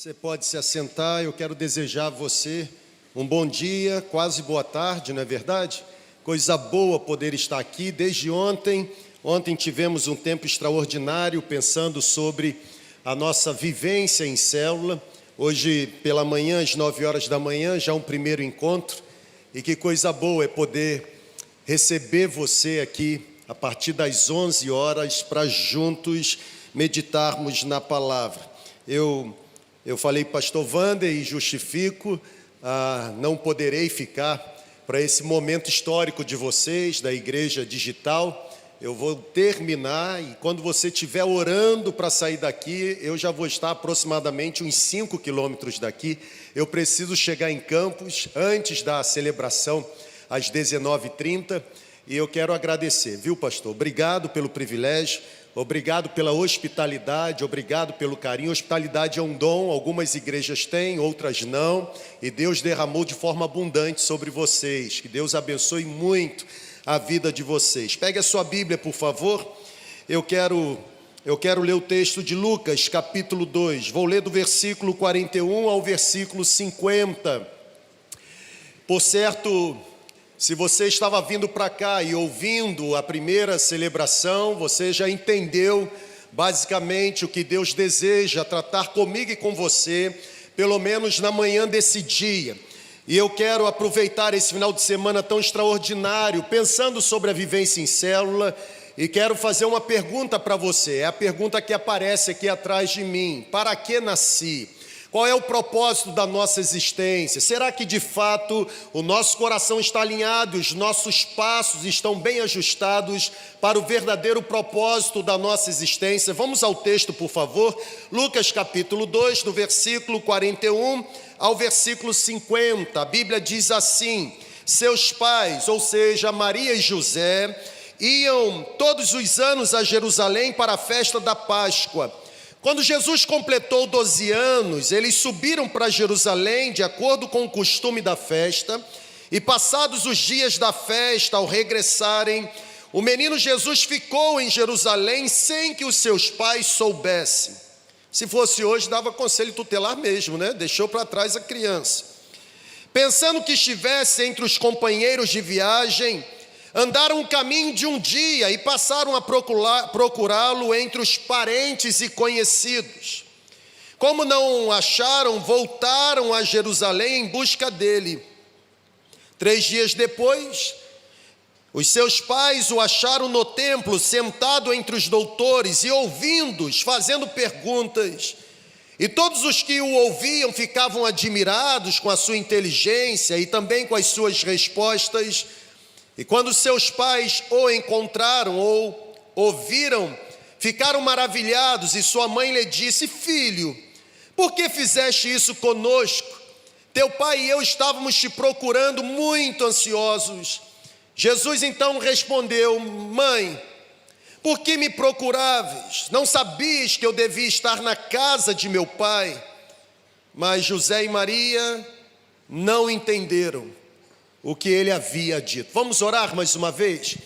Você pode se assentar. Eu quero desejar a você um bom dia, quase boa tarde, não é verdade? Coisa boa poder estar aqui desde ontem. Ontem tivemos um tempo extraordinário pensando sobre a nossa vivência em célula. Hoje pela manhã, às 9 horas da manhã, já um primeiro encontro. E que coisa boa é poder receber você aqui a partir das 11 horas para juntos meditarmos na palavra. Eu falei, pastor Wander, e justifico, não poderei ficar para esse momento histórico de vocês, da igreja digital. Eu vou terminar e quando você estiver orando para sair daqui, eu já vou estar aproximadamente uns 5 quilômetros daqui. Eu preciso chegar em Campos antes da celebração, às 19h30. E eu quero agradecer, viu, pastor? Obrigado pelo privilégio. Obrigado pela hospitalidade, obrigado pelo carinho. Hospitalidade é um dom, algumas igrejas têm, outras não. E Deus derramou de forma abundante sobre vocês. Que Deus abençoe muito a vida de vocês. Pegue a sua Bíblia, por favor. Eu quero ler o texto de Lucas, capítulo 2. Vou ler do versículo 41 ao versículo 50. Por certo, se você estava vindo para cá e ouvindo a primeira celebração, você já entendeu basicamente o que Deus deseja tratar comigo e com você, pelo menos na manhã desse dia. E eu quero aproveitar esse final de semana tão extraordinário, pensando sobre a vivência em célula, e quero fazer uma pergunta para você. É a pergunta que aparece aqui atrás de mim: para que nasci? Qual é o propósito da nossa existência? Será que de fato o nosso coração está alinhado, os nossos passos estão bem ajustados para o verdadeiro propósito da nossa existência? Vamos ao texto, por favor. Lucas capítulo 2, do versículo 41 ao versículo 50. A Bíblia diz assim: seus pais, ou seja, Maria e José, iam todos os anos a Jerusalém para a festa da Páscoa. Quando Jesus completou 12 anos, eles subiram para Jerusalém de acordo com o costume da festa, e passados os dias da festa, ao regressarem, o menino Jesus ficou em Jerusalém sem que os seus pais soubessem. Se fosse hoje, dava conselho tutelar mesmo, né? Deixou para trás a criança. Pensando que estivesse entre os companheiros de viagem, andaram o caminho de um dia e passaram a procurá-lo entre os parentes e conhecidos. Como não o acharam, voltaram a Jerusalém em busca dele. 3 dias depois, os seus pais o acharam no templo, sentado entre os doutores e ouvindo-os, fazendo perguntas. E todos os que o ouviam ficavam admirados com a sua inteligência e também com as suas respostas. E quando seus pais o encontraram ou ouviram, ficaram maravilhados, e sua mãe lhe disse: filho, por que fizeste isso conosco? Teu pai e eu estávamos te procurando muito ansiosos. Jesus então respondeu: mãe, por que me procuráveis? Não sabias que eu devia estar na casa de meu pai? Mas José e Maria não entenderam o que ele havia dito. Vamos orar mais uma vez?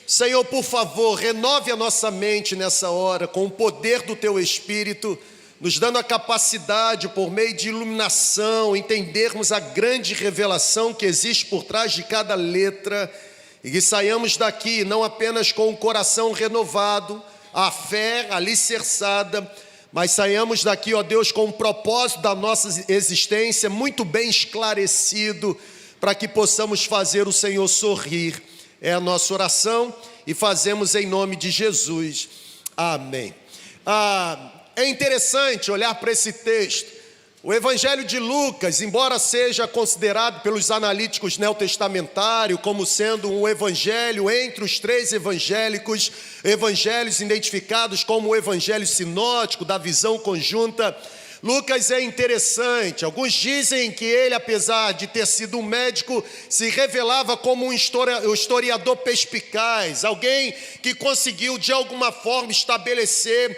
Senhor, por favor, renove a nossa mente nessa hora com o poder do Teu Espírito, nos dando a capacidade, por meio de iluminação, entendermos a grande revelação que existe por trás de cada letra, e que saiamos daqui não apenas com o coração renovado, a fé alicerçada, mas saiamos daqui, ó Deus, com o propósito da nossa existência muito bem esclarecido, para que possamos fazer o Senhor sorrir. É a nossa oração e fazemos em nome de Jesus. Amém. É interessante olhar para esse texto. O Evangelho de Lucas, embora seja considerado pelos analíticos neotestamentários como sendo um evangelho entre os 3 evangelhos identificados como o evangelho sinótico, da visão conjunta, Lucas é interessante. Alguns dizem que ele, apesar de ter sido um médico, se revelava como um historiador perspicaz, alguém que conseguiu de alguma forma estabelecer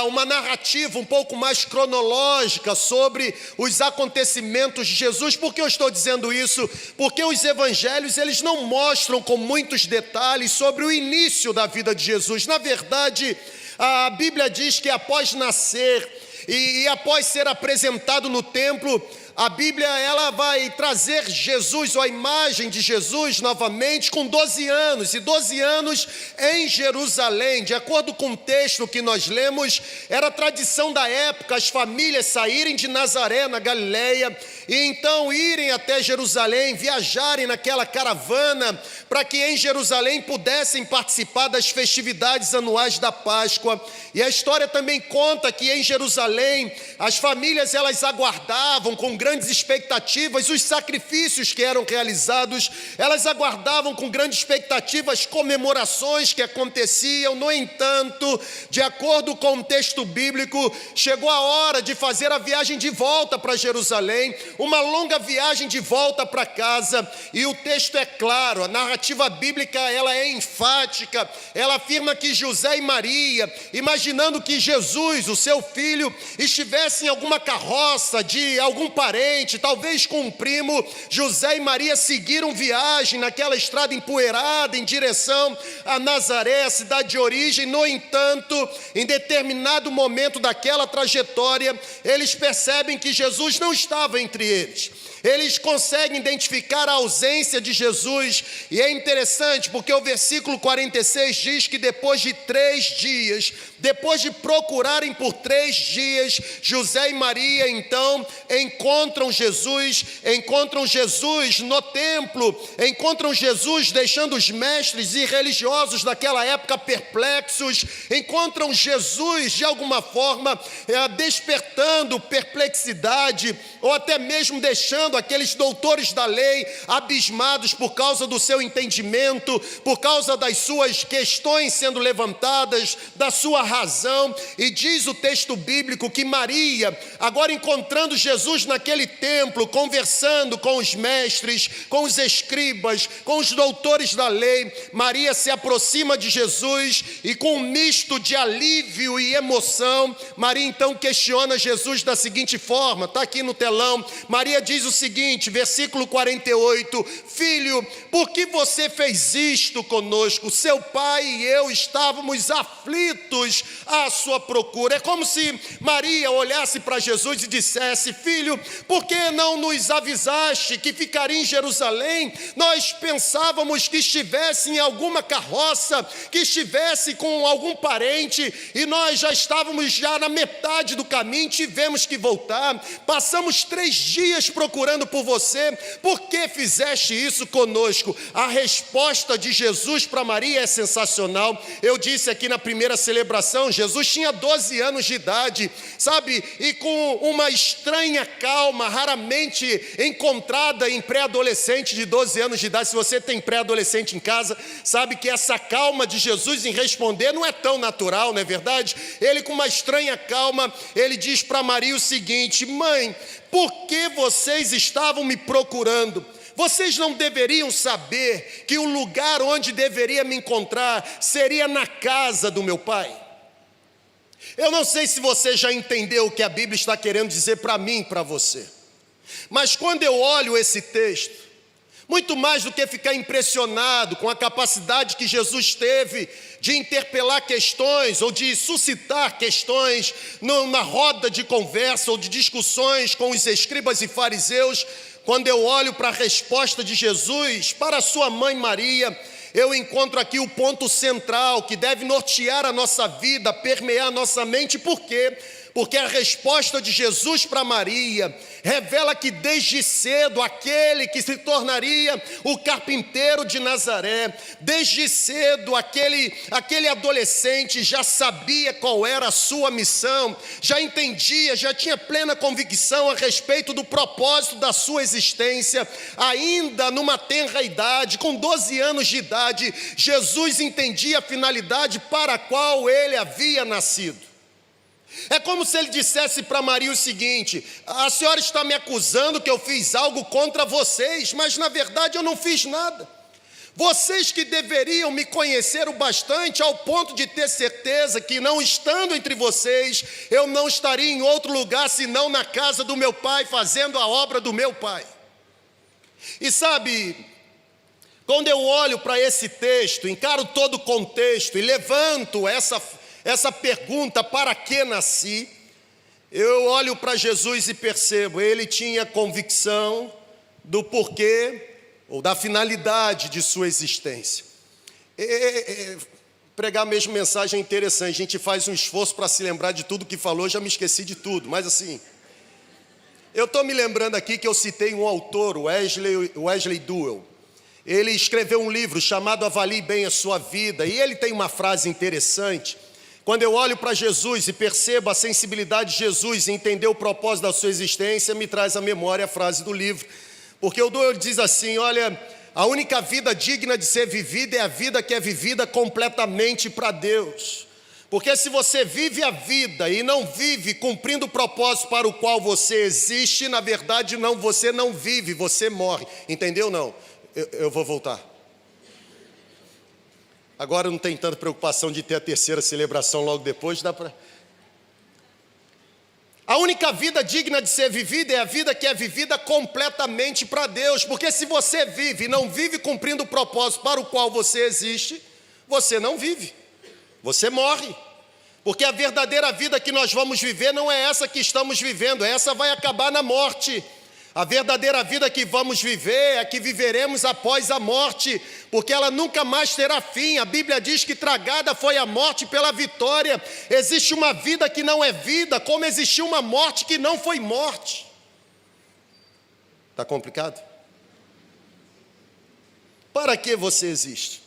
uma narrativa um pouco mais cronológica sobre os acontecimentos de Jesus. Por que eu estou dizendo isso? Porque os evangelhos, eles não mostram com muitos detalhes sobre o início da vida de Jesus. Na verdade, a Bíblia diz que após nascer, e após ser apresentado no templo, a Bíblia ela vai trazer Jesus, ou a imagem de Jesus novamente, com 12 anos, e 12 anos em Jerusalém. De acordo com o texto que nós lemos, era tradição da época as famílias saírem de Nazaré, na Galileia, e então irem até Jerusalém, viajarem naquela caravana, para que em Jerusalém pudessem participar das festividades anuais da Páscoa. E a história também conta que em Jerusalém, as famílias elas aguardavam com grandes expectativas os sacrifícios que eram realizados, elas aguardavam com grandes expectativas as comemorações que aconteciam. No entanto, de acordo com o texto bíblico, chegou a hora de fazer a viagem de volta para Jerusalém, uma longa viagem de volta para casa, e o texto é claro, a narrativa bíblica ela é enfática, ela afirma que José e Maria, imaginando que Jesus, o seu filho, estivesse em alguma carroça de algum parente, talvez com um primo, José e Maria seguiram viagem naquela estrada empoeirada em direção a Nazaré, a cidade de origem. No entanto, em determinado momento daquela trajetória, eles percebem que Jesus não estava entre eles. Eles conseguem identificar a ausência de Jesus, e é interessante porque o versículo 46 diz que depois de 3 dias, depois de procurarem por 3 dias, José e Maria então encontram Jesus no templo, encontram Jesus deixando os mestres e religiosos daquela época perplexos, encontram Jesus de alguma forma despertando perplexidade, ou até mesmo deixando aqueles doutores da lei abismados por causa do seu entendimento, por causa das suas questões sendo levantadas, da sua razão. E diz o texto bíblico que Maria, agora encontrando Jesus naquele templo, conversando com os mestres, com os escribas, com os doutores da lei, Maria se aproxima de Jesus e com um misto de alívio e emoção, Maria então questiona Jesus da seguinte forma, está aqui no telão. Maria diz o seguinte, versículo 48, filho, por que você fez isto conosco? Seu pai e eu estávamos aflitos à sua procura. É como se Maria olhasse para Jesus e dissesse, filho, por que não nos avisaste que ficaria em Jerusalém? Nós pensávamos que estivesse em alguma carroça, que estivesse com algum parente, e nós já estávamos já na metade do caminho, tivemos que voltar, passamos 3 dias procurando por você, por que fizeste isso conosco? A resposta de Jesus para Maria é sensacional. Eu disse aqui na primeira celebração, Jesus tinha 12 anos de idade, sabe, e com uma estranha calma, raramente encontrada em pré-adolescente de 12 anos de idade. Se você tem pré-adolescente em casa, sabe que essa calma de Jesus em responder não é tão natural, não é verdade? Ele com uma estranha calma, ele diz para Maria o seguinte, mãe, por que vocês estavam me procurando? Vocês não deveriam saber que o lugar onde deveria me encontrar seria na casa do meu pai? Eu não sei se você já entendeu o que a Bíblia está querendo dizer para mim e para você, mas quando eu olho esse texto, muito mais do que ficar impressionado com a capacidade que Jesus teve de interpelar questões ou de suscitar questões numa roda de conversa ou de discussões com os escribas e fariseus, quando eu olho para a resposta de Jesus para a sua mãe Maria, eu encontro aqui o ponto central que deve nortear a nossa vida, permear a nossa mente. Por quê? Porque a resposta de Jesus para Maria revela que desde cedo aquele que se tornaria o carpinteiro de Nazaré, desde cedo aquele adolescente já sabia qual era a sua missão, já entendia, já tinha plena convicção a respeito do propósito da sua existência. Ainda numa tenra idade, com 12 anos de idade, Jesus entendia a finalidade para a qual ele havia nascido. É como se ele dissesse para Maria o seguinte, a senhora está me acusando que eu fiz algo contra vocês, mas na verdade eu não fiz nada. Vocês que deveriam me conhecer o bastante ao ponto de ter certeza que não estando entre vocês, eu não estaria em outro lugar senão na casa do meu pai, fazendo a obra do meu pai. E sabe, quando eu olho para esse texto, encaro todo o contexto e levanto essa pergunta, para que nasci? Eu olho para Jesus e percebo, ele tinha convicção do porquê ou da finalidade de sua existência. Pregar a mesma mensagem é interessante, a gente faz um esforço para se lembrar de tudo que falou, já me esqueci de tudo, mas assim, eu estou me lembrando aqui que eu citei um autor, Wesley Duell. Ele escreveu um livro chamado Avalie Bem a Sua Vida, e ele tem uma frase interessante. Quando eu olho para Jesus e percebo a sensibilidade de Jesus e entender o propósito da sua existência, me traz à memória a frase do livro. Porque o Duell diz assim, olha, a única vida digna de ser vivida é a vida que é vivida completamente para Deus. Porque se você vive a vida e não vive cumprindo o propósito para o qual você existe, na verdade você não vive, você morre. Entendeu não? Eu vou voltar. Agora não tem tanta preocupação de ter a terceira celebração logo depois, dá para... A única vida digna de ser vivida é a vida que é vivida completamente para Deus. Porque se você vive e não vive cumprindo o propósito para o qual você existe, você não vive, você morre. Porque a verdadeira vida que nós vamos viver não é essa que estamos vivendo, essa vai acabar na morte. A verdadeira vida que vamos viver é a que viveremos após a morte, porque ela nunca mais terá fim. A Bíblia diz que tragada foi a morte pela vitória. Existe uma vida que não é vida, como existiu uma morte que não foi morte. Está complicado? Para que você existe?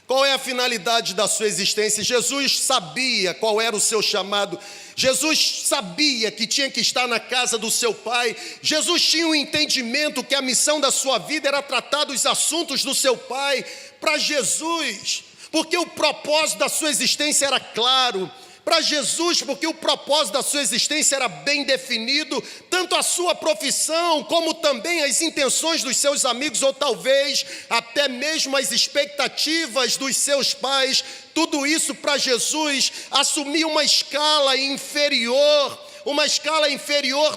Qual é a finalidade da sua existência? Jesus sabia qual era o seu chamado. Jesus sabia que tinha que estar na casa do seu Pai. Jesus tinha um entendimento que a missão da sua vida era tratar dos assuntos do seu Pai. Para Jesus, porque o propósito da sua existência era claro. Para Jesus, porque o propósito da sua existência era bem definido, tanto a sua profissão, como também as intenções dos seus amigos, ou talvez até mesmo as expectativas dos seus pais. Tudo isso para Jesus assumia uma escala inferior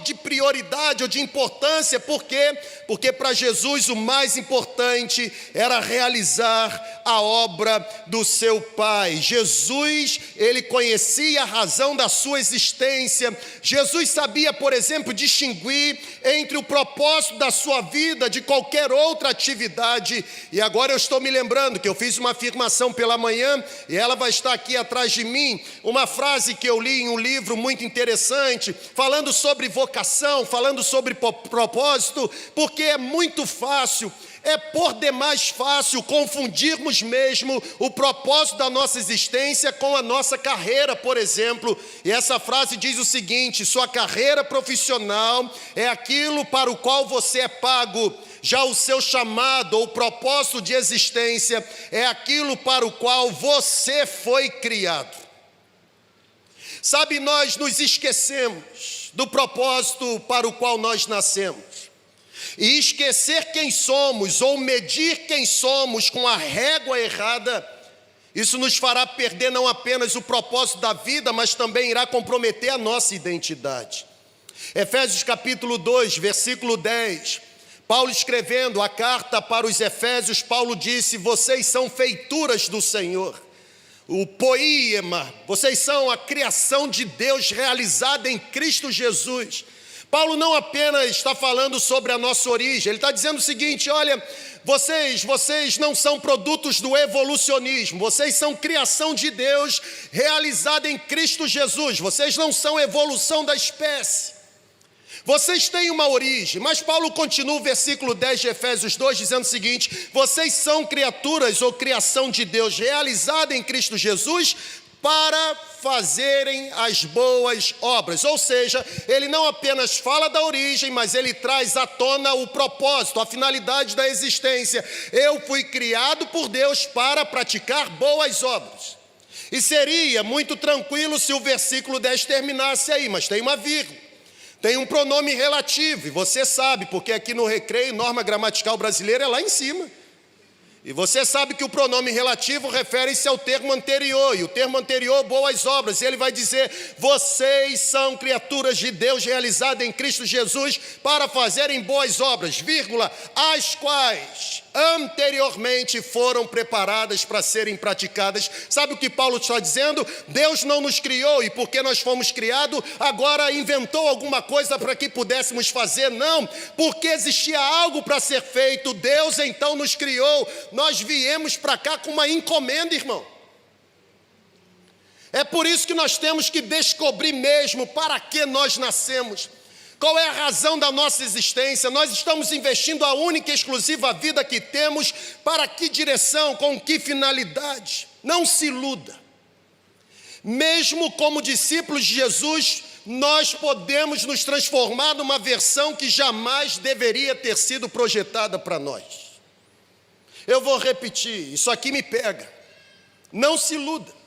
de prioridade ou de importância. Por quê? Porque para Jesus o mais importante era realizar a obra do seu Pai. Jesus, ele conhecia a razão da sua existência. Jesus sabia, por exemplo, distinguir entre o propósito da sua vida de qualquer outra atividade. E agora eu estou me lembrando que eu fiz uma afirmação pela manhã, e ela vai estar aqui atrás de mim, uma frase que eu li em um livro muito interessante, falando sobre vocação, falando sobre propósito, porque é muito fácil, é por demais fácil confundirmos mesmo o propósito da nossa existência com a nossa carreira, por exemplo. E essa frase diz o seguinte: sua carreira profissional é aquilo para o qual você é pago, já o seu chamado ou propósito de existência é aquilo para o qual você foi criado. Sabe, nós nos esquecemos do propósito para o qual nós nascemos. E esquecer quem somos ou medir quem somos com a régua errada, isso nos fará perder não apenas o propósito da vida, mas também irá comprometer a nossa identidade. Efésios capítulo 2, versículo 10, Paulo escrevendo a carta para os Efésios, Paulo disse: vocês são feituras do Senhor. O poema, vocês são a criação de Deus realizada em Cristo Jesus. Paulo não apenas está falando sobre a nossa origem, ele está dizendo o seguinte: olha, vocês não são produtos do evolucionismo, vocês são criação de Deus realizada em Cristo Jesus, vocês não são evolução da espécie. Vocês têm uma origem, mas Paulo continua o versículo 10 de Efésios 2 dizendo o seguinte: vocês são criaturas ou criação de Deus realizada em Cristo Jesus para fazerem as boas obras. Ou seja, ele não apenas fala da origem, mas ele traz à tona o propósito, a finalidade da existência. Eu fui criado por Deus para praticar boas obras. E seria muito tranquilo se o versículo 10 terminasse aí, mas tem uma vírgula. Tem um pronome relativo, e você sabe, porque aqui no Recreio, norma gramatical brasileira é lá em cima. E você sabe que o pronome relativo refere-se ao termo anterior, e o termo anterior, boas obras. E ele vai dizer: vocês são criaturas de Deus realizadas em Cristo Jesus para fazerem boas obras, vírgula, as quais anteriormente foram preparadas para serem praticadas. Sabe o que Paulo está dizendo? Deus não nos criou e porque nós fomos criados, agora inventou alguma coisa para que pudéssemos fazer. Não, porque existia algo para ser feito. Deus então nos criou. Nós viemos para cá com uma encomenda, irmão. É por isso que nós temos que descobrir mesmo para que nós nascemos. Qual é a razão da nossa existência? Nós estamos investindo a única e exclusiva vida que temos. Para que direção? Com que finalidade? Não se iluda. Mesmo como discípulos de Jesus, nós podemos nos transformar numa versão que jamais deveria ter sido projetada para nós. Eu vou repetir, isso aqui me pega. Não se iluda.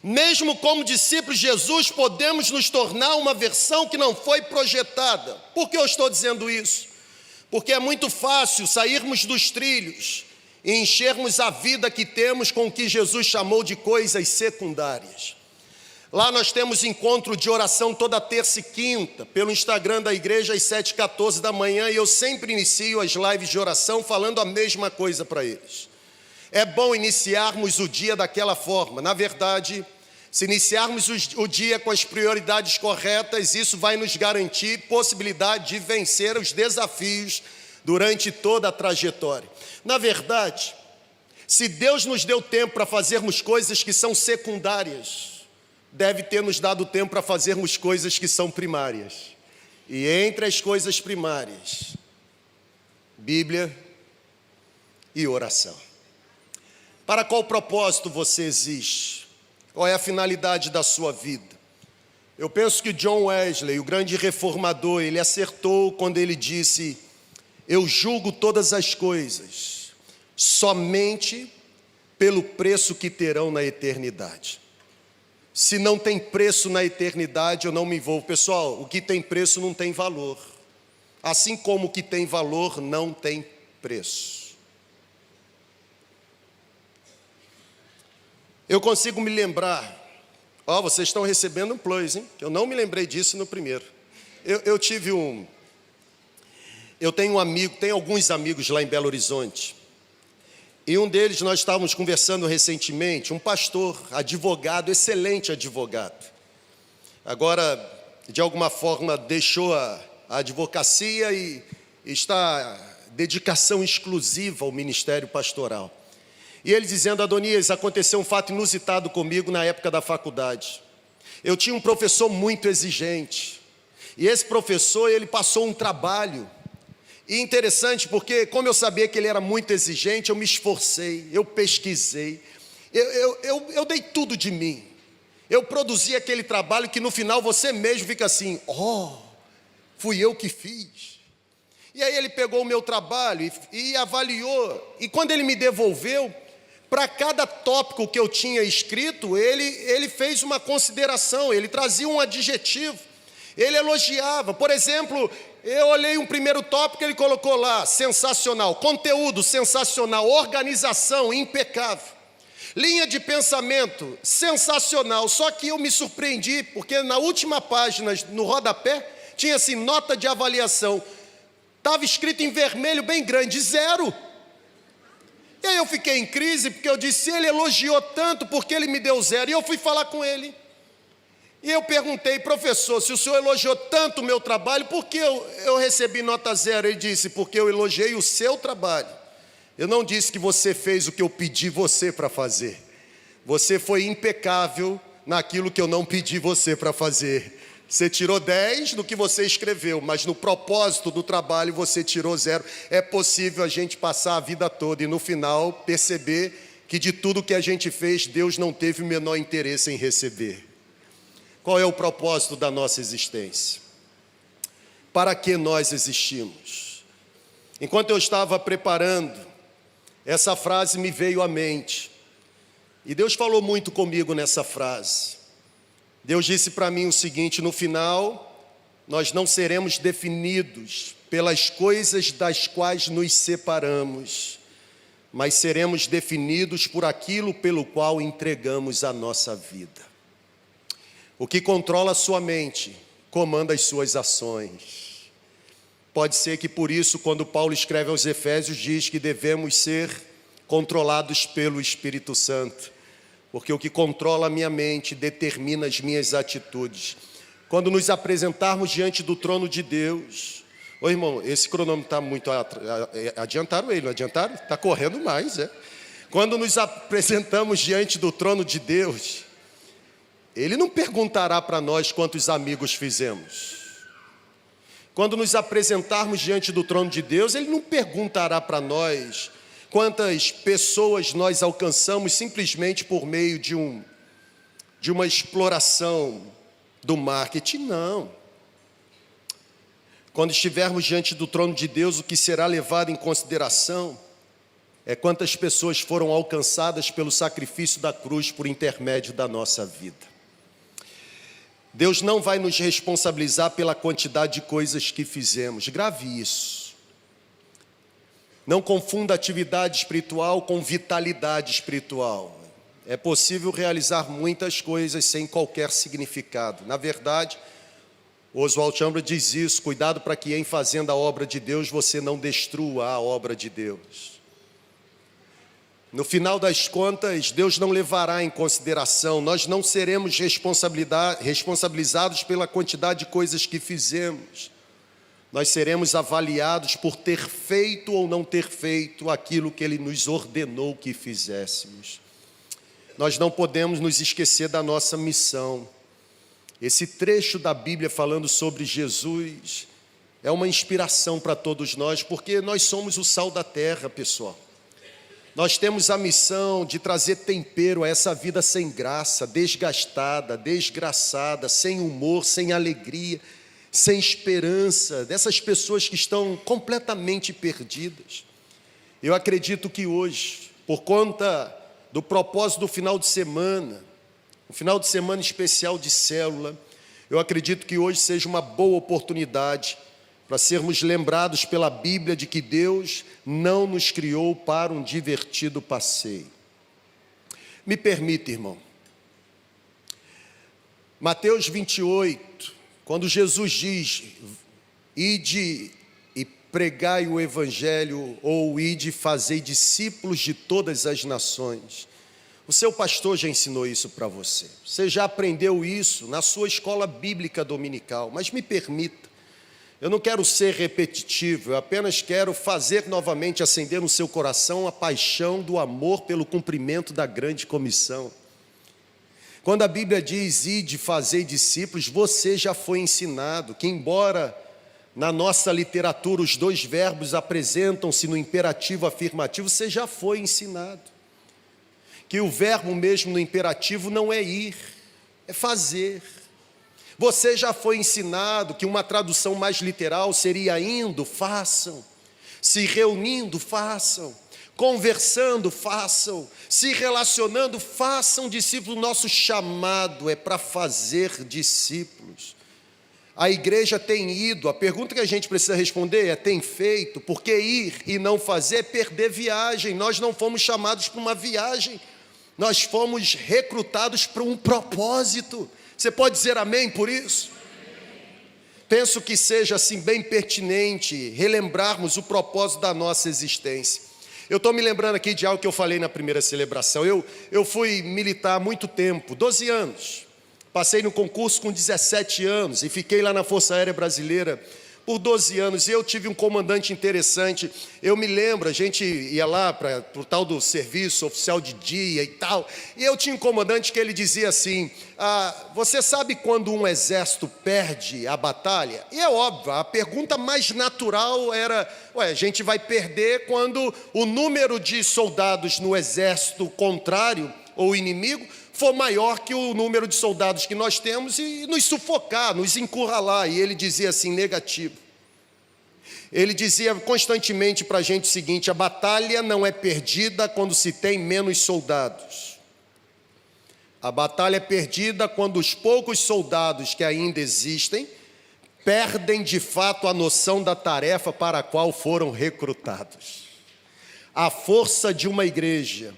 Mesmo como discípulos de Jesus, podemos nos tornar uma versão que não foi projetada. Por que eu estou dizendo isso? Porque é muito fácil sairmos dos trilhos e enchermos a vida que temos com o que Jesus chamou de coisas secundárias. Lá nós temos encontro de oração toda terça e quinta, pelo Instagram da igreja às 7h14 da manhã, e eu sempre inicio as lives de oração falando a mesma coisa para eles. É bom iniciarmos o dia daquela forma. Na verdade, se iniciarmos o dia com as prioridades corretas, isso vai nos garantir possibilidade de vencer os desafios durante toda a trajetória. Na verdade, se Deus nos deu tempo para fazermos coisas que são secundárias, deve ter nos dado tempo para fazermos coisas que são primárias. E entre as coisas primárias, Bíblia e oração. Para qual propósito você existe? Qual é a finalidade da sua vida? Eu penso que John Wesley, o grande reformador, ele acertou quando ele disse: eu julgo todas as coisas somente pelo preço que terão na eternidade. Se não tem preço na eternidade, eu não me envolvo. Pessoal, o que tem preço não tem valor. Assim como o que tem valor não tem preço. Eu consigo me lembrar, vocês estão recebendo um plus, hein? Eu não me lembrei disso no primeiro. Eu tenho alguns amigos lá em Belo Horizonte. E um deles, nós estávamos conversando recentemente, um pastor, advogado, excelente advogado. Agora, de alguma forma, deixou a advocacia e está dedicação exclusiva ao ministério pastoral. E ele dizendo: Adonias, aconteceu um fato inusitado comigo na época da faculdade. Eu tinha um professor muito exigente. E esse professor, ele passou um trabalho. E interessante porque, como eu sabia que ele era muito exigente, eu me esforcei, eu pesquisei, eu dei tudo de mim. Eu produzi aquele trabalho que no final você mesmo fica assim: fui eu que fiz. E aí ele pegou o meu trabalho e avaliou. E quando ele me devolveu, para cada tópico que eu tinha escrito, ele fez uma consideração, ele trazia um adjetivo, ele elogiava. Por exemplo, eu olhei um primeiro tópico, ele colocou lá: sensacional, conteúdo sensacional, organização impecável, linha de pensamento sensacional. Só que eu me surpreendi, porque na última página, no rodapé, tinha assim: nota de avaliação, estava escrito em vermelho bem grande, 0. E aí eu fiquei em crise, porque eu disse: ele elogiou tanto, porque ele me deu 0? E eu fui falar com ele. E eu perguntei: professor, se o senhor elogiou tanto o meu trabalho, por que eu recebi nota 0? Ele disse: porque eu elogiei o seu trabalho. Eu não disse que você fez o que eu pedi você para fazer. Você foi impecável naquilo que eu não pedi você para fazer. Você tirou 10 no que você escreveu, mas no propósito do trabalho você tirou 0. É possível a gente passar a vida toda e no final perceber que de tudo que a gente fez, Deus não teve o menor interesse em receber. Qual é o propósito da nossa existência? Para que nós existimos? Enquanto eu estava preparando, essa frase me veio à mente. E Deus falou muito comigo nessa frase. Deus disse para mim o seguinte: no final, nós não seremos definidos pelas coisas das quais nos separamos, mas seremos definidos por aquilo pelo qual entregamos a nossa vida. O que controla a sua mente, comanda as suas ações. Pode ser que por isso, quando Paulo escreve aos Efésios, diz que devemos ser controlados pelo Espírito Santo, porque o que controla a minha mente determina as minhas atitudes. Quando nos apresentarmos diante do trono de Deus... Ô irmão, esse cronômetro está muito... Adiantaram ele, não adiantaram? Está correndo mais, é? Quando nos apresentamos diante do trono de Deus, Ele não perguntará para nós quantos amigos fizemos. Quando nos apresentarmos diante do trono de Deus, Ele não perguntará para nós quantas pessoas nós alcançamos simplesmente por meio de uma exploração do marketing, não. Quando estivermos diante do trono de Deus, o que será levado em consideração é quantas pessoas foram alcançadas pelo sacrifício da cruz por intermédio da nossa vida. Deus não vai nos responsabilizar pela quantidade de coisas que fizemos. Grave isso. Não confunda atividade espiritual com vitalidade espiritual. É possível realizar muitas coisas sem qualquer significado. Na verdade, Oswald Chambers diz isso: cuidado para que em fazendo a obra de Deus você não destrua a obra de Deus. No final das contas, Deus não levará em consideração, nós não seremos responsabilizados pela quantidade de coisas que fizemos. Nós seremos avaliados por ter feito ou não ter feito aquilo que Ele nos ordenou que fizéssemos. Nós não podemos nos esquecer da nossa missão. Esse trecho da Bíblia falando sobre Jesus é uma inspiração para todos nós, porque nós somos o sal da terra, pessoal. Nós temos a missão de trazer tempero a essa vida sem graça, desgastada, desgraçada, sem humor, sem alegria, sem esperança, dessas pessoas que estão completamente perdidas. Eu acredito que hoje, por conta do propósito do final de semana, um final de semana especial de célula, eu acredito que hoje seja uma boa oportunidade para sermos lembrados pela Bíblia de que Deus não nos criou para um divertido passeio. Me permita, irmão. Mateus 28, quando Jesus diz, ide e pregai o Evangelho, ou ide e fazei discípulos de todas as nações. O seu pastor já ensinou isso para você. Você já aprendeu isso na sua escola bíblica dominical. Mas me permita, eu não quero ser repetitivo, eu apenas quero fazer novamente acender no seu coração a paixão do amor pelo cumprimento da grande comissão. Quando a Bíblia diz, ide, fazei discípulos, você já foi ensinado que, embora na nossa literatura os dois verbos apresentam-se no imperativo afirmativo, você já foi ensinado que o verbo mesmo no imperativo não é ir, é fazer. Você já foi ensinado que uma tradução mais literal seria indo, façam, se reunindo, façam, conversando, façam, se relacionando, façam discípulos. Nosso chamado é para fazer discípulos. A igreja tem ido, a pergunta que a gente precisa responder é, tem feito? Porque ir e não fazer é perder viagem. Nós não fomos chamados para uma viagem, nós fomos recrutados para um propósito. Você pode dizer amém por isso? Penso que seja assim bem pertinente relembrarmos o propósito da nossa existência. Eu estou me lembrando aqui de algo que eu falei na primeira celebração. Eu fui militar há muito tempo, 12 anos. Passei no concurso com 17 anos e fiquei lá na Força Aérea Brasileira por 12 anos. E eu tive um comandante interessante. Eu me lembro, a gente ia lá para o tal do serviço oficial de dia e tal. E eu tinha um comandante que ele dizia assim, você sabe quando um exército perde a batalha? E é óbvio, a pergunta mais natural era, a gente vai perder quando o número de soldados no exército contrário ou inimigo for maior que o número de soldados que nós temos e nos sufocar, nos encurralar. E ele dizia assim, negativo. Ele dizia constantemente para a gente o seguinte, a batalha não é perdida quando se tem menos soldados. A batalha é perdida quando os poucos soldados que ainda existem perdem de fato a noção da tarefa para a qual foram recrutados. A força de uma igreja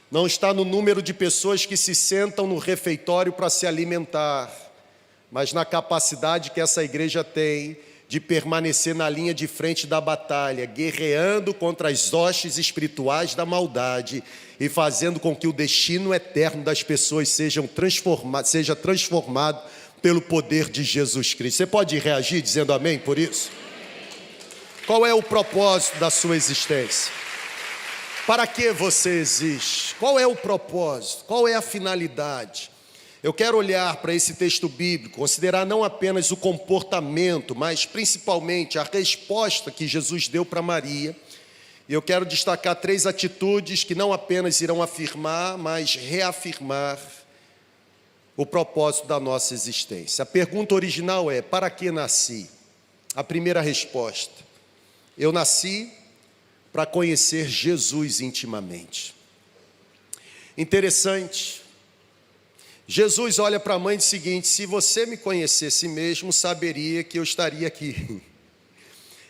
não está no número de pessoas que se sentam no refeitório para se alimentar, mas na capacidade que essa igreja tem de permanecer na linha de frente da batalha, guerreando contra as hostes espirituais da maldade e fazendo com que o destino eterno das pessoas seja transformado pelo poder de Jesus Cristo. Você pode reagir dizendo amém por isso? Qual é o propósito da sua existência? Para que você existe? Qual é o propósito? Qual é a finalidade? Eu quero olhar para esse texto bíblico, considerar não apenas o comportamento, mas principalmente a resposta que Jesus deu para Maria. E eu quero destacar 3 atitudes que não apenas irão afirmar, mas reafirmar o propósito da nossa existência. A pergunta original é: para que nasci? A primeira resposta: eu nasci para conhecer Jesus intimamente. Interessante. Jesus olha para a mãe e diz o seguinte: se você me conhecesse mesmo, saberia que eu estaria aqui.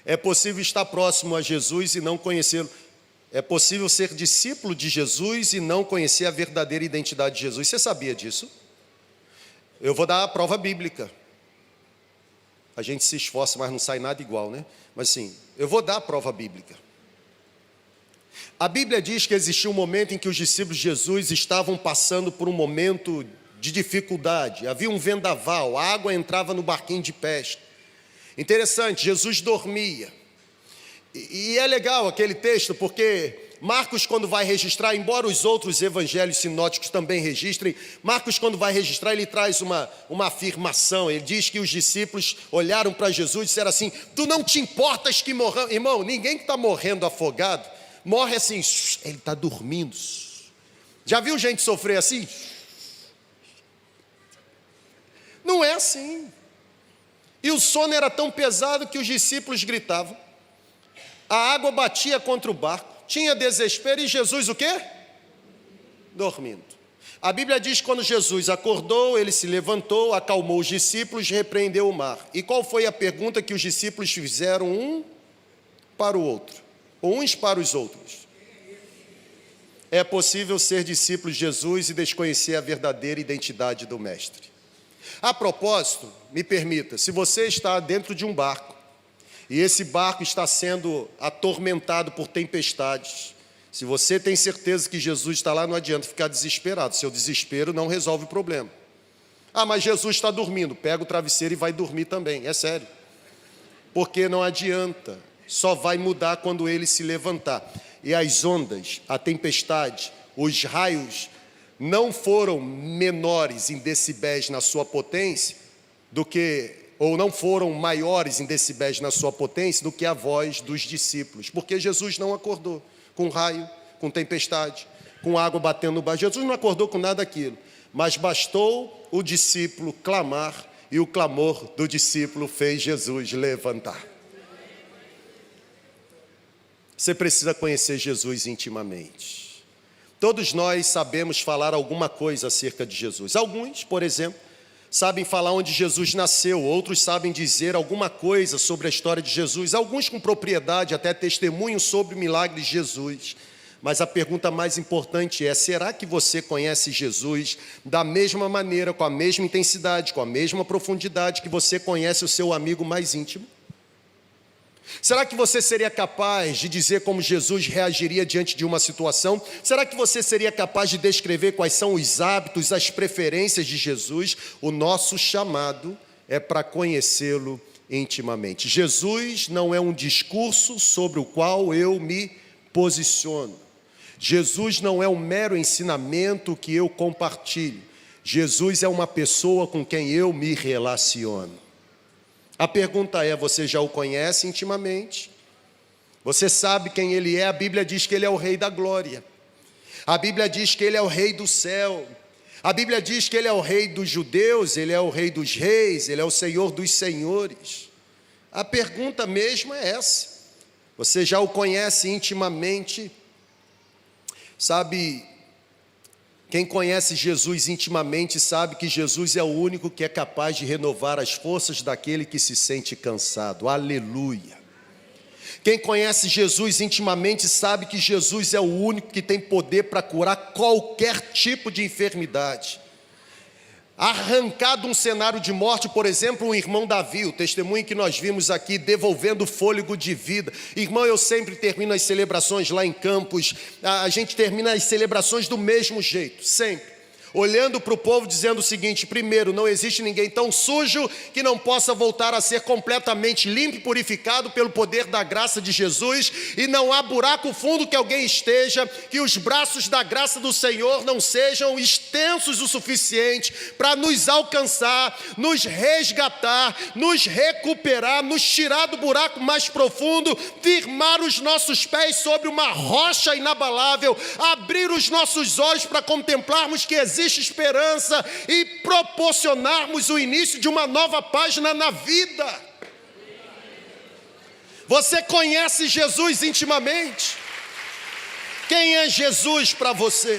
É possível estar próximo a Jesus e não conhecê-lo. É possível ser discípulo de Jesus e não conhecer a verdadeira identidade de Jesus. Você sabia disso? Eu vou dar a prova bíblica. A gente se esforça, mas não sai nada igual, né? Mas sim, eu vou dar a prova bíblica. A Bíblia diz que existiu um momento em que os discípulos de Jesus estavam passando por um momento de dificuldade. Havia um vendaval, a água entrava no barquinho de pesca. Interessante, Jesus dormia. E é legal aquele texto, porque Marcos, quando vai registrar, embora os outros evangelhos sinóticos também registrem, Marcos, quando vai registrar, ele traz uma afirmação. Ele diz que os discípulos olharam para Jesus e disseram assim: tu não te importas que morramos? Irmão, ninguém que está morrendo afogado morre assim, ele está dormindo. Já viu gente sofrer assim? Não é assim. E o sono era tão pesado que os discípulos gritavam. A água batia contra o barco, tinha desespero, e Jesus o quê? Dormindo. A Bíblia diz que quando Jesus acordou, ele se levantou, acalmou os discípulos, repreendeu o mar. E qual foi a pergunta que os discípulos fizeram um para o outro? Ou uns para os outros? É possível ser discípulo de Jesus e desconhecer a verdadeira identidade do Mestre. A propósito, me permita, se você está dentro de um barco, e esse barco está sendo atormentado por tempestades, se você tem certeza que Jesus está lá, não adianta ficar desesperado. Seu desespero não resolve o problema. Ah, mas Jesus está dormindo. Pega o travesseiro e vai dormir também. É sério. Porque não adianta. Só vai mudar quando ele se levantar. E as ondas, a tempestade, os raios não foram menores em decibéis na sua potência do que, ou não foram maiores em decibéis na sua potência do que a voz dos discípulos. Porque Jesus não acordou com raio, com tempestade, com água batendo no barco. Jesus não acordou com nada daquilo. Mas bastou o discípulo clamar, e o clamor do discípulo fez Jesus levantar. Você precisa conhecer Jesus intimamente. Todos nós sabemos falar alguma coisa acerca de Jesus. Alguns, por exemplo, sabem falar onde Jesus nasceu. Outros sabem dizer alguma coisa sobre a história de Jesus. Alguns com propriedade, até testemunham sobre o milagre de Jesus. Mas a pergunta mais importante é: será que você conhece Jesus da mesma maneira, com a mesma intensidade, com a mesma profundidade que você conhece o seu amigo mais íntimo? Será que você seria capaz de dizer como Jesus reagiria diante de uma situação? Será que você seria capaz de descrever quais são os hábitos, as preferências de Jesus? O nosso chamado é para conhecê-lo intimamente. Jesus não é um discurso sobre o qual eu me posiciono. Jesus não é um mero ensinamento que eu compartilho. Jesus é uma pessoa com quem eu me relaciono. A pergunta é: você já o conhece intimamente? Você sabe quem ele é? A Bíblia diz que ele é o Rei da glória. A Bíblia diz que ele é o Rei do céu. A Bíblia diz que ele é o Rei dos judeus, ele é o Rei dos reis, ele é o Senhor dos senhores. A pergunta mesmo é essa: você já o conhece intimamente? Sabe, quem conhece Jesus intimamente sabe que Jesus é o único que é capaz de renovar as forças daquele que se sente cansado. Aleluia! Quem conhece Jesus intimamente sabe que Jesus é o único que tem poder para curar qualquer tipo de enfermidade. Arrancado um cenário de morte, por exemplo, o irmão Davi, o testemunho que nós vimos aqui, devolvendo o fôlego de vida. Irmão, eu sempre termino as celebrações lá em Campos, a gente termina as celebrações do mesmo jeito, sempre. Olhando para o povo dizendo o seguinte: primeiro, não existe ninguém tão sujo que não possa voltar a ser completamente limpo e purificado pelo poder da graça de Jesus, e não há buraco fundo que alguém esteja, que os braços da graça do Senhor não sejam extensos o suficiente para nos alcançar, nos resgatar, nos recuperar, nos tirar do buraco mais profundo, firmar os nossos pés sobre uma rocha inabalável, abrir os nossos olhos para contemplarmos que existe esperança e proporcionarmos o início de uma nova página na vida. Você conhece Jesus intimamente? Quem é Jesus para você?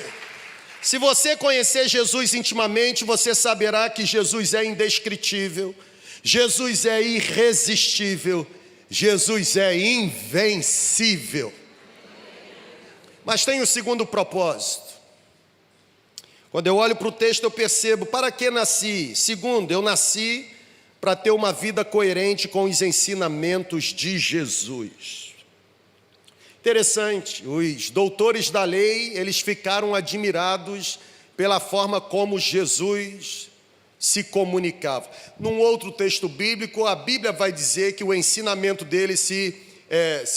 Se você conhecer Jesus intimamente, você saberá que Jesus é indescritível, Jesus é irresistível, Jesus é invencível. Mas tem o segundo propósito. Quando eu olho para o texto, eu percebo: para que nasci? Segundo, eu nasci para ter uma vida coerente com os ensinamentos de Jesus. Interessante, os doutores da lei, eles ficaram admirados pela forma como Jesus se comunicava. Num outro texto bíblico, a Bíblia vai dizer que o ensinamento dele se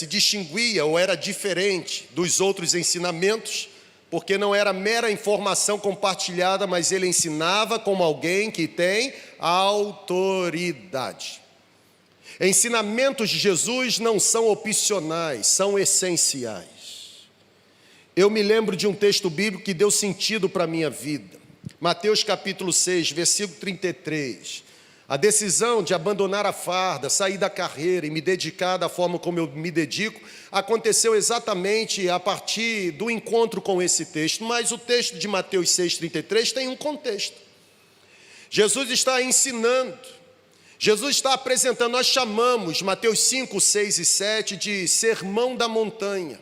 distinguia ou era diferente dos outros ensinamentos, porque não era mera informação compartilhada, mas ele ensinava como alguém que tem autoridade. Ensinamentos de Jesus não são opcionais, são essenciais. Eu me lembro de um texto bíblico que deu sentido para a minha vida. Mateus capítulo 6, versículo 33. A decisão de abandonar a farda, sair da carreira e me dedicar da forma como eu me dedico, aconteceu exatamente a partir do encontro com esse texto. Mas o texto de Mateus 6,33 tem um contexto. Jesus está ensinando, Jesus está apresentando, nós chamamos Mateus 5, 6 e 7 de Sermão da Montanha.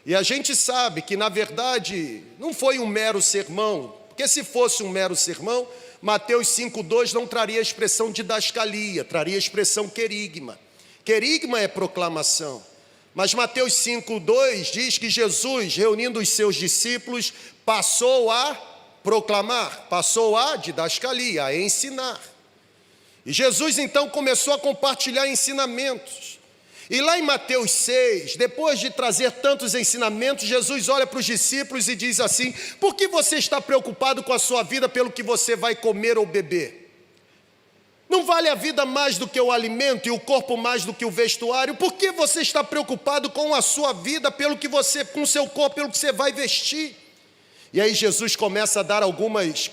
E a gente sabe que, na verdade, não foi um mero sermão, porque se fosse um mero sermão, Mateus 5,2 não traria a expressão didascalia, traria a expressão querigma. Querigma é proclamação. Mas Mateus 5,2 diz que Jesus, reunindo os seus discípulos, passou a proclamar, passou a didascalia, a ensinar. E Jesus então começou a compartilhar ensinamentos. E lá em Mateus 6, depois de trazer tantos ensinamentos, Jesus olha para os discípulos e diz assim: por que você está preocupado com a sua vida pelo que você vai comer ou beber? Não vale a vida mais do que o alimento e o corpo mais do que o vestuário? Por que você está preocupado com a sua vida com o seu corpo, pelo que você vai vestir? E aí Jesus começa a dar algumas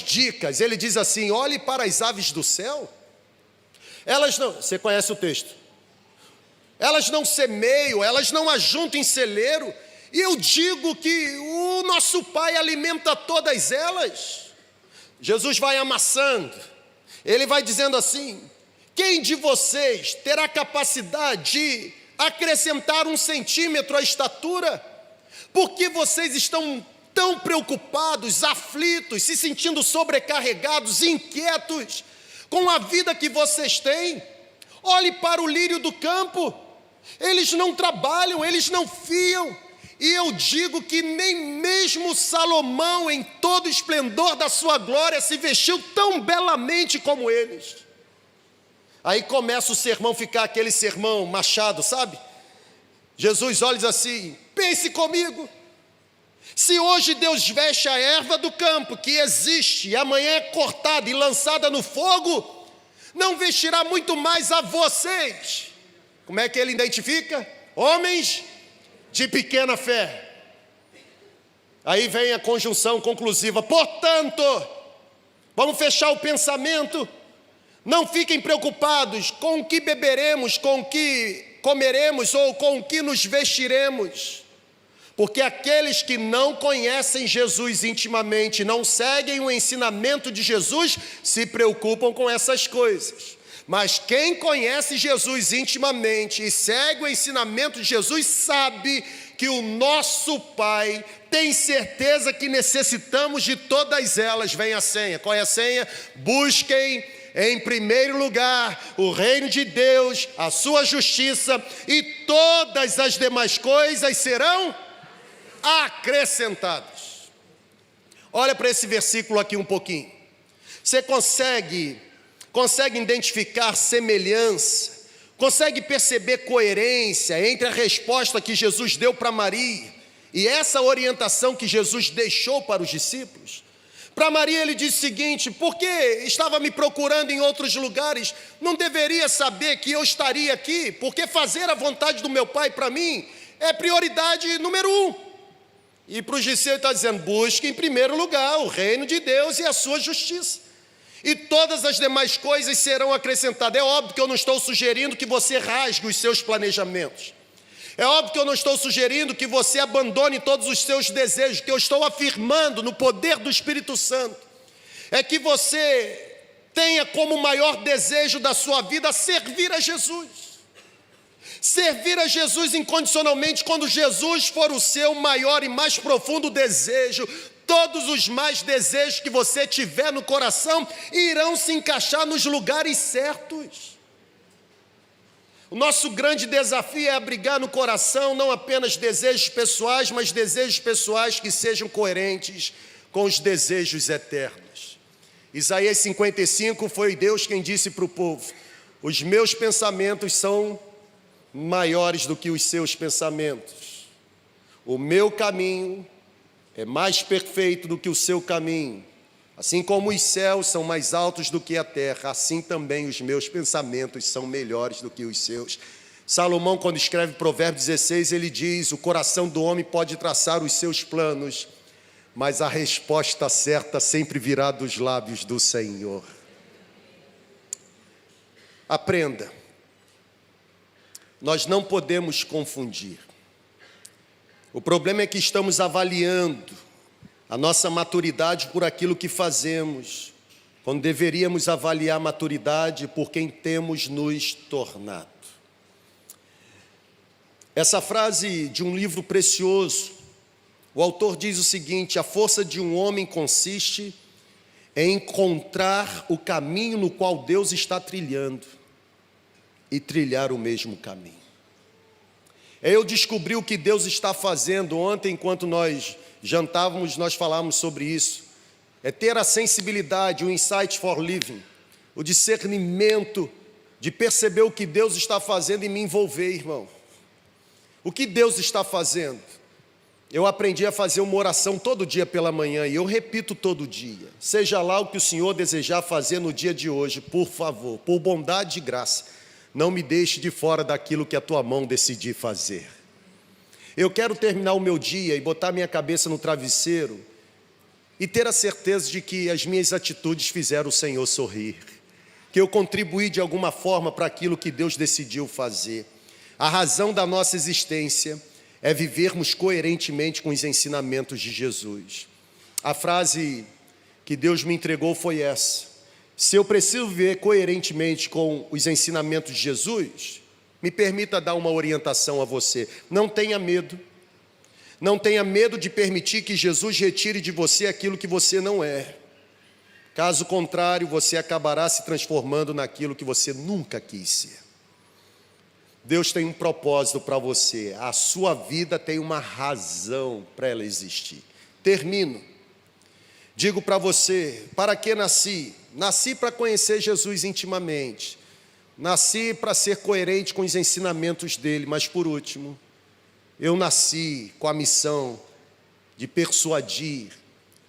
dicas. Ele diz assim: olhe para as aves do céu. Elas não, você conhece o texto, elas não semeiam, elas não ajuntam em celeiro, e eu digo que o nosso Pai alimenta todas elas. Jesus vai amassando, ele vai dizendo assim: quem de vocês terá capacidade de acrescentar 1 centímetro à estatura? Por que vocês estão tão preocupados, aflitos, se sentindo sobrecarregados, inquietos com a vida que vocês têm? Olhe para o lírio do campo, eles não trabalham, eles não fiam, e eu digo que nem mesmo Salomão, em todo o esplendor da sua glória, se vestiu tão belamente como eles. Aí começa o sermão ficar aquele sermão machado, sabe? Jesus olha e diz assim: pense comigo, se hoje Deus veste a erva do campo, que existe, e amanhã é cortada e lançada no fogo, não vestirá muito mais a vocês. Como é que ele identifica? Homens de pequena fé. Aí vem a conjunção conclusiva: portanto, vamos fechar o pensamento, não fiquem preocupados com o que beberemos, com o que comeremos ou com o que nos vestiremos. Porque aqueles que não conhecem Jesus intimamente, não seguem o ensinamento de Jesus, se preocupam com essas coisas. Mas quem conhece Jesus intimamente e segue o ensinamento de Jesus sabe que o nosso Pai tem certeza que necessitamos de todas elas. Vem a senha. Qual é a senha? Busquem em primeiro lugar o reino de Deus, a sua justiça, e todas as demais coisas serão acrescentadas. Olha para esse versículo aqui um pouquinho. Você consegue identificar semelhança, consegue perceber coerência entre a resposta que Jesus deu para Maria e essa orientação que Jesus deixou para os discípulos? Para Maria ele disse o seguinte: por que estava me procurando em outros lugares? Não deveria saber que eu estaria aqui? Porque fazer a vontade do meu Pai para mim é prioridade número 1. E para os discípulos ele está dizendo: busque em primeiro lugar o reino de Deus e a sua justiça, e todas as demais coisas serão acrescentadas. É óbvio que eu não estou sugerindo que você rasgue os seus planejamentos. É óbvio que eu não estou sugerindo que você abandone todos os seus desejos. Que eu estou afirmando no poder do Espírito Santo é que você tenha como maior desejo da sua vida servir a Jesus. Servir a Jesus incondicionalmente. Quando Jesus for o seu maior e mais profundo desejo, todos os mais desejos que você tiver no coração irão se encaixar nos lugares certos. O nosso grande desafio é abrigar no coração não apenas desejos pessoais, mas desejos pessoais que sejam coerentes com os desejos eternos. Isaías 55 foi Deus quem disse para o povo: os meus pensamentos são maiores do que os seus pensamentos. O meu caminho é mais perfeito do que o seu caminho. Assim como os céus são mais altos do que a terra, assim também os meus pensamentos são melhores do que os seus. Salomão, quando escreve Provérbios 16, ele diz: o coração do homem pode traçar os seus planos, mas a resposta certa sempre virá dos lábios do Senhor. Aprenda, nós não podemos confundir. O problema é que estamos avaliando a nossa maturidade por aquilo que fazemos, quando deveríamos avaliar a maturidade por quem temos nos tornado. Essa frase de um livro precioso, o autor diz o seguinte: a força de um homem consiste em encontrar o caminho no qual Deus está trilhando e trilhar o mesmo caminho. Eu descobri o que Deus está fazendo. Ontem, enquanto nós jantávamos, nós falávamos sobre isso. É ter a sensibilidade, o insight for living, o discernimento de perceber o que Deus está fazendo e me envolver, irmão. O que Deus está fazendo? Eu aprendi a fazer uma oração todo dia pela manhã, e eu repito todo dia: seja lá o que o Senhor desejar fazer no dia de hoje, por favor, por bondade e graça, não me deixe de fora daquilo que a tua mão decidir fazer. Eu quero terminar o meu dia e botar minha cabeça no travesseiro e ter a certeza de que as minhas atitudes fizeram o Senhor sorrir, que eu contribuí de alguma forma para aquilo que Deus decidiu fazer. A razão da nossa existência é vivermos coerentemente com os ensinamentos de Jesus. A frase que Deus me entregou foi essa: se eu preciso viver coerentemente com os ensinamentos de Jesus, me permita dar uma orientação a você: não tenha medo. Não tenha medo de permitir que Jesus retire de você aquilo que você não é. Caso contrário, você acabará se transformando naquilo que você nunca quis ser. Deus tem um propósito para você. A sua vida tem uma razão para ela existir. Termino. Digo para você: para que nasci? Nasci para conhecer Jesus intimamente. Nasci para ser coerente com os ensinamentos dele. Mas por último, eu nasci com a missão de persuadir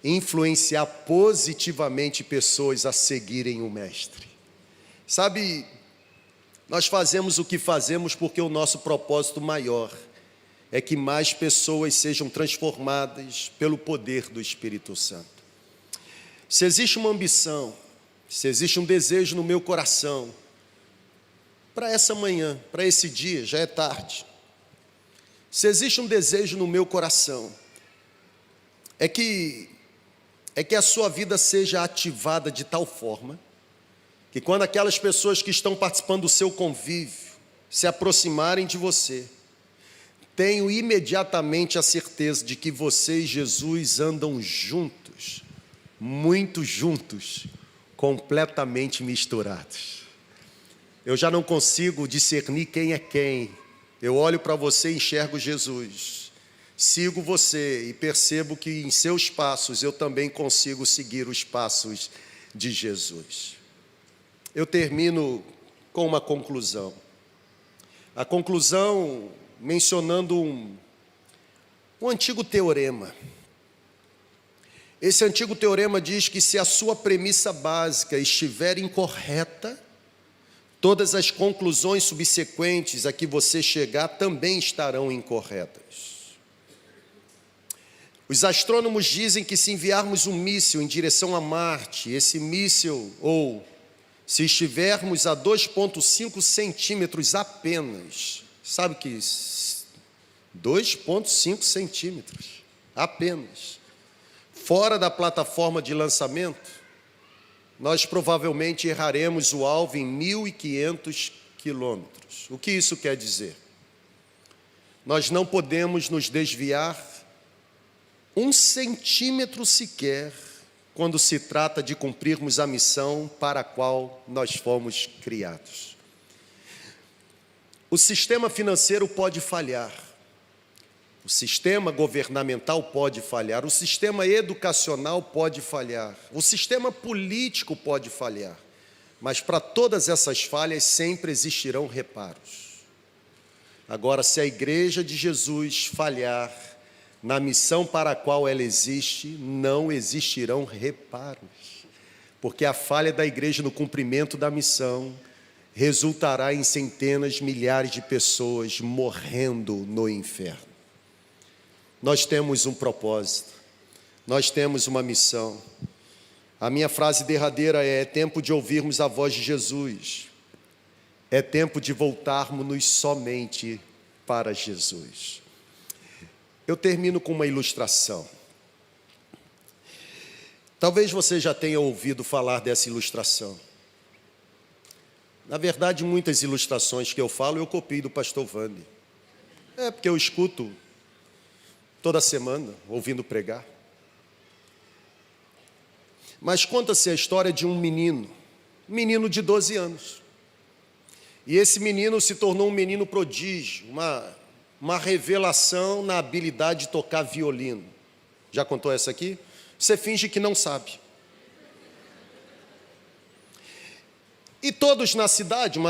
e influenciar positivamente pessoas a seguirem o Mestre. Sabe, nós fazemos o que fazemos porque o nosso propósito maior é que mais pessoas sejam transformadas pelo poder do Espírito Santo. Se existe uma ambição, se existe um desejo no meu coração, para essa manhã, para esse dia, já é tarde. Se existe um desejo no meu coração, é que a sua vida seja ativada de tal forma que quando aquelas pessoas que estão participando do seu convívio se aproximarem de você, tenho imediatamente a certeza de que você e Jesus andam juntos, muito juntos, completamente misturados. Eu já não consigo discernir quem é quem. Eu olho para você e enxergo Jesus. Sigo você e percebo que em seus passos eu também consigo seguir os passos de Jesus. Eu termino com uma conclusão. A conclusão mencionando um antigo teorema. Esse antigo teorema diz que se a sua premissa básica estiver incorreta, todas as conclusões subsequentes a que você chegar também estarão incorretas. Os astrônomos dizem que se enviarmos um míssil em direção a Marte, esse míssil, ou se estivermos a 2,5 centímetros apenas, sabe o que é isso? 2,5 centímetros apenas, fora da plataforma de lançamento, nós provavelmente erraremos o alvo em 1.500 quilômetros. O que isso quer dizer? Nós não podemos nos desviar 1 centímetro sequer quando se trata de cumprirmos a missão para a qual nós fomos criados. O sistema financeiro pode falhar, o sistema governamental pode falhar, o sistema educacional pode falhar, o sistema político pode falhar, mas para todas essas falhas sempre existirão reparos. Agora, se a Igreja de Jesus falhar na missão para a qual ela existe, não existirão reparos, porque a falha da Igreja no cumprimento da missão resultará em centenas, milhares de pessoas morrendo no inferno. Nós temos um propósito, nós temos uma missão. A minha frase derradeira é tempo de ouvirmos a voz de Jesus, é tempo de voltarmos somente para Jesus. Eu termino com uma ilustração. Talvez você já tenha ouvido falar dessa ilustração. Na verdade, muitas ilustrações que eu falo, eu copio do pastor Vande. Porque eu escuto toda semana, ouvindo pregar. Mas conta-se a história de um menino de 12 anos. E esse menino se tornou um menino prodígio, uma revelação na habilidade de tocar violino. Já contou essa aqui? Você finge que não sabe. E todos na cidade,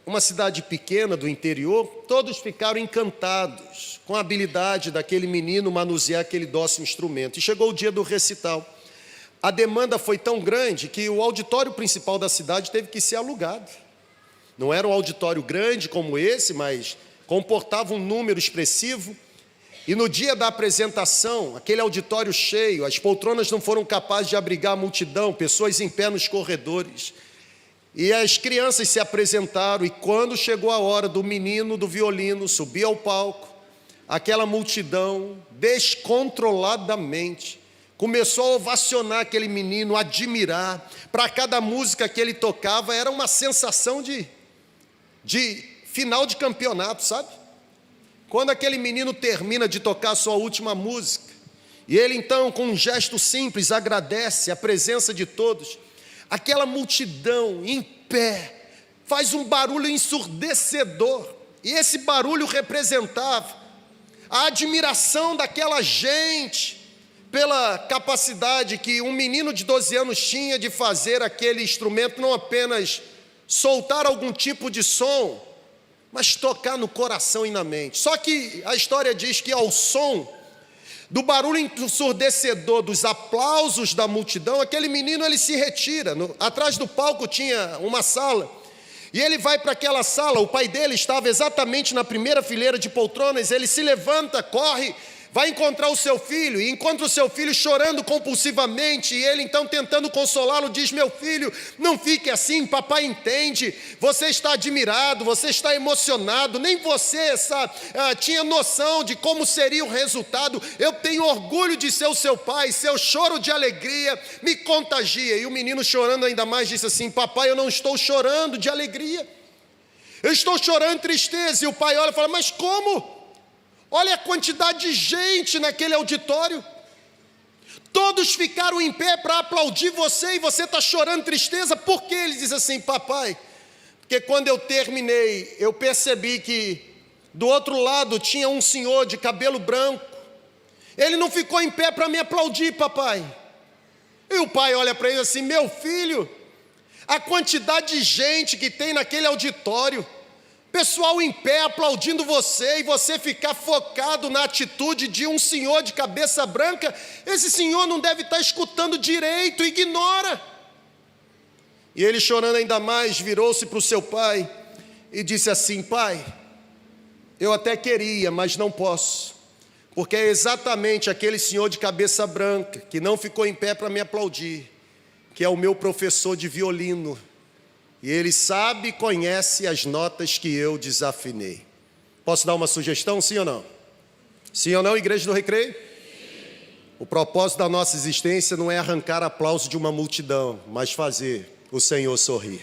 uma cidade pequena do interior, todos ficaram encantados com a habilidade daquele menino manusear aquele dócil instrumento. E chegou o dia do recital. A demanda foi tão grande que o auditório principal da cidade teve que ser alugado. Não era um auditório grande como esse, mas comportava um número expressivo. E no dia da apresentação, aquele auditório cheio, as poltronas não foram capazes de abrigar a multidão, pessoas em pé nos corredores. E as crianças se apresentaram, e quando chegou a hora do menino do violino subir ao palco, aquela multidão, descontroladamente, começou a ovacionar aquele menino, admirar. Para cada música que ele tocava, era uma sensação de final de campeonato, sabe? Quando aquele menino termina de tocar a sua última música, e ele então, com um gesto simples, agradece a presença de todos, aquela multidão em pé faz um barulho ensurdecedor, e esse barulho representava a admiração daquela gente pela capacidade que um menino de 12 anos tinha de fazer aquele instrumento, não apenas soltar algum tipo de som, mas tocar no coração e na mente. Só que a história diz que ao som do barulho ensurdecedor, dos aplausos da multidão, aquele menino ele se retira. Atrás do palco tinha uma sala, e ele vai para aquela sala. O pai dele estava exatamente na primeira fileira de poltronas. Ele se levanta, corre, vai encontrar o seu filho, e encontra o seu filho chorando compulsivamente, e ele então tentando consolá-lo, diz: meu filho, não fique assim, papai entende, você está admirado, você está emocionado, nem você tinha noção de como seria o resultado, eu tenho orgulho de ser o seu pai, seu choro de alegria me contagia. E o menino, chorando ainda mais, disse assim: papai, eu não estou chorando de alegria, eu estou chorando de tristeza. E o pai olha e fala: mas como? Olha a quantidade de gente naquele auditório, todos ficaram em pé para aplaudir você e você está chorando de tristeza. Por quê? Ele diz assim: papai, porque quando eu terminei, eu percebi que do outro lado tinha um senhor de cabelo branco, ele não ficou em pé para me aplaudir, papai. E o pai olha para ele assim: meu filho, a quantidade de gente que tem naquele auditório, pessoal em pé aplaudindo você, e você ficar focado na atitude de um senhor de cabeça branca, esse senhor não deve estar escutando direito, ignora. E ele, chorando ainda mais, virou-se para o seu pai e disse assim: pai, eu até queria, mas não posso, porque é exatamente aquele senhor de cabeça branca, que não ficou em pé para me aplaudir, que é o meu professor de violino, e ele sabe e conhece as notas que eu desafinei. Posso dar uma sugestão, sim ou não? Sim ou não, Igreja do Recreio? O propósito da nossa existência não é arrancar aplauso de uma multidão, mas fazer o Senhor sorrir.